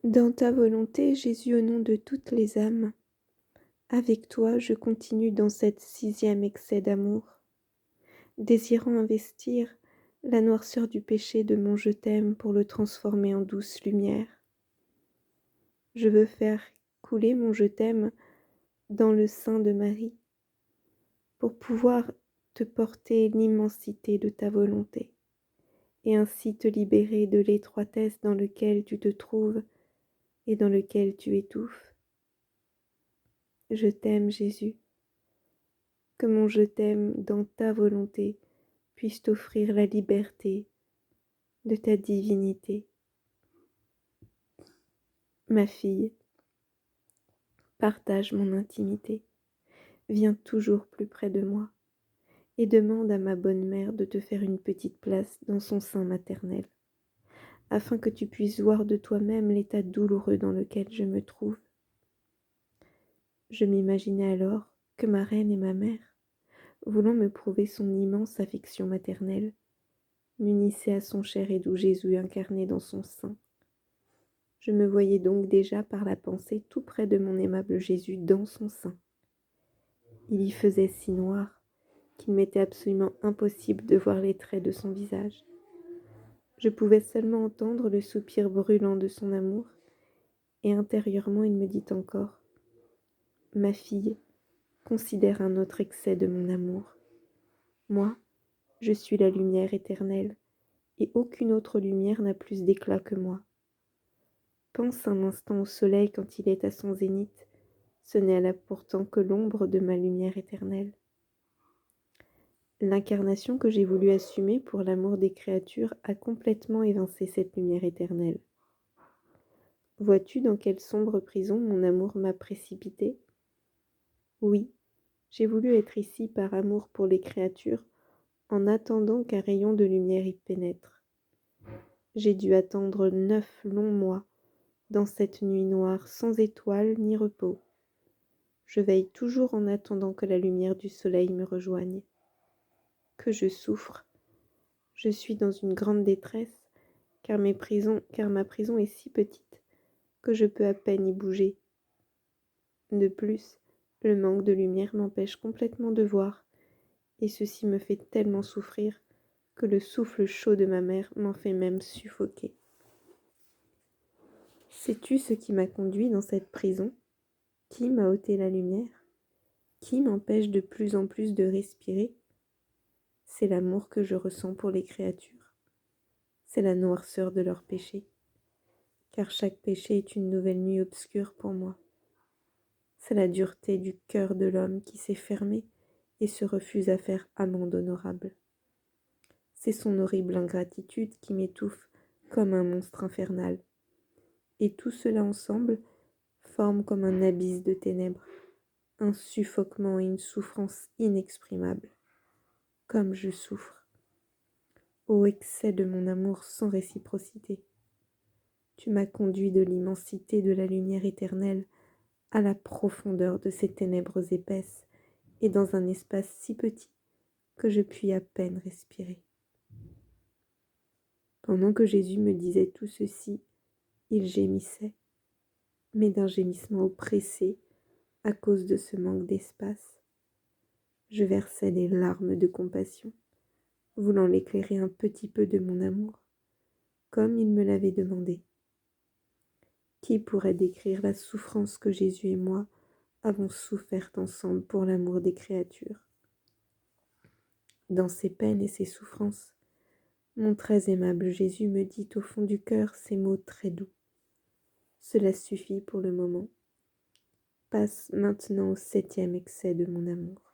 Dans ta volonté, Jésus, au nom de toutes les âmes, avec toi je continue dans cette 6e excès d'amour, désirant investir la noirceur du péché de mon je t'aime pour le transformer en douce lumière. Je veux faire couler mon je t'aime dans le sein de Marie, pour pouvoir te porter l'immensité de ta volonté, et ainsi te libérer de l'étroitesse dans laquelle tu te trouves et dans laquelle tu étouffes. Je t'aime, Jésus. Que mon je t'aime dans ta volonté puisse t'offrir la liberté de ta divinité. Ma fille, partage mon intimité, viens toujours plus près de moi et demande à ma bonne mère de te faire une petite place dans son sein maternel, afin que tu puisses voir de toi-même l'état douloureux dans lequel je me trouve. Je m'imaginais alors que ma reine et ma mère, voulant me prouver son immense affection maternelle, m'unissaient à son cher et doux Jésus incarné dans son sein. Je me voyais donc déjà par la pensée tout près de mon aimable Jésus dans son sein. Il y faisait si noir qu'il m'était absolument impossible de voir les traits de son visage. Je pouvais seulement entendre le soupir brûlant de son amour, et intérieurement il me dit encore « Ma fille, considère un autre excès de mon amour. Moi, je suis la lumière éternelle, et aucune autre lumière n'a plus d'éclat que moi. Pense un instant au soleil quand il est à son zénith, ce n'est là pourtant que l'ombre de ma lumière éternelle. L'incarnation que j'ai voulu assumer pour l'amour des créatures a complètement évincé cette lumière éternelle. Vois-tu dans quelle sombre prison mon amour m'a précipité? Oui, j'ai voulu être ici par amour pour les créatures, en attendant qu'un rayon de lumière y pénètre. J'ai dû attendre 9 longs mois, dans cette nuit noire, sans étoiles ni repos. Je veille toujours en attendant que la lumière du soleil me rejoigne. Que je souffre. Je suis dans une grande détresse, car ma prison est si petite que je peux à peine y bouger. De plus, le manque de lumière m'empêche complètement de voir, et ceci me fait tellement souffrir que le souffle chaud de ma mère m'en fait même suffoquer. Sais-tu ce qui m'a conduit dans cette prison? Qui m'a ôté la lumière? Qui m'empêche de plus en plus de respirer? C'est l'amour que je ressens pour les créatures. C'est la noirceur de leurs péchés, car chaque péché est une nouvelle nuit obscure pour moi. C'est la dureté du cœur de l'homme qui s'est fermé et se refuse à faire amende honorable. C'est son horrible ingratitude qui m'étouffe comme un monstre infernal. Et tout cela ensemble forme comme un abysse de ténèbres, un suffoquement et une souffrance inexprimables. Comme je souffre. Ô excès de mon amour sans réciprocité. Tu m'as conduit de l'immensité de la lumière éternelle à la profondeur de ces ténèbres épaisses et dans un espace si petit que je puis à peine respirer. Pendant que Jésus me disait tout ceci, il gémissait, mais d'un gémissement oppressé à cause de ce manque d'espace. Je versais des larmes de compassion, voulant l'éclairer un petit peu de mon amour, comme il me l'avait demandé. Qui pourrait décrire la souffrance que Jésus et moi avons souffert ensemble pour l'amour des créatures? Dans ses peines et ses souffrances, mon très aimable Jésus me dit au fond du cœur ces mots très doux. Cela suffit pour le moment. Passe maintenant au 7e excès de mon amour.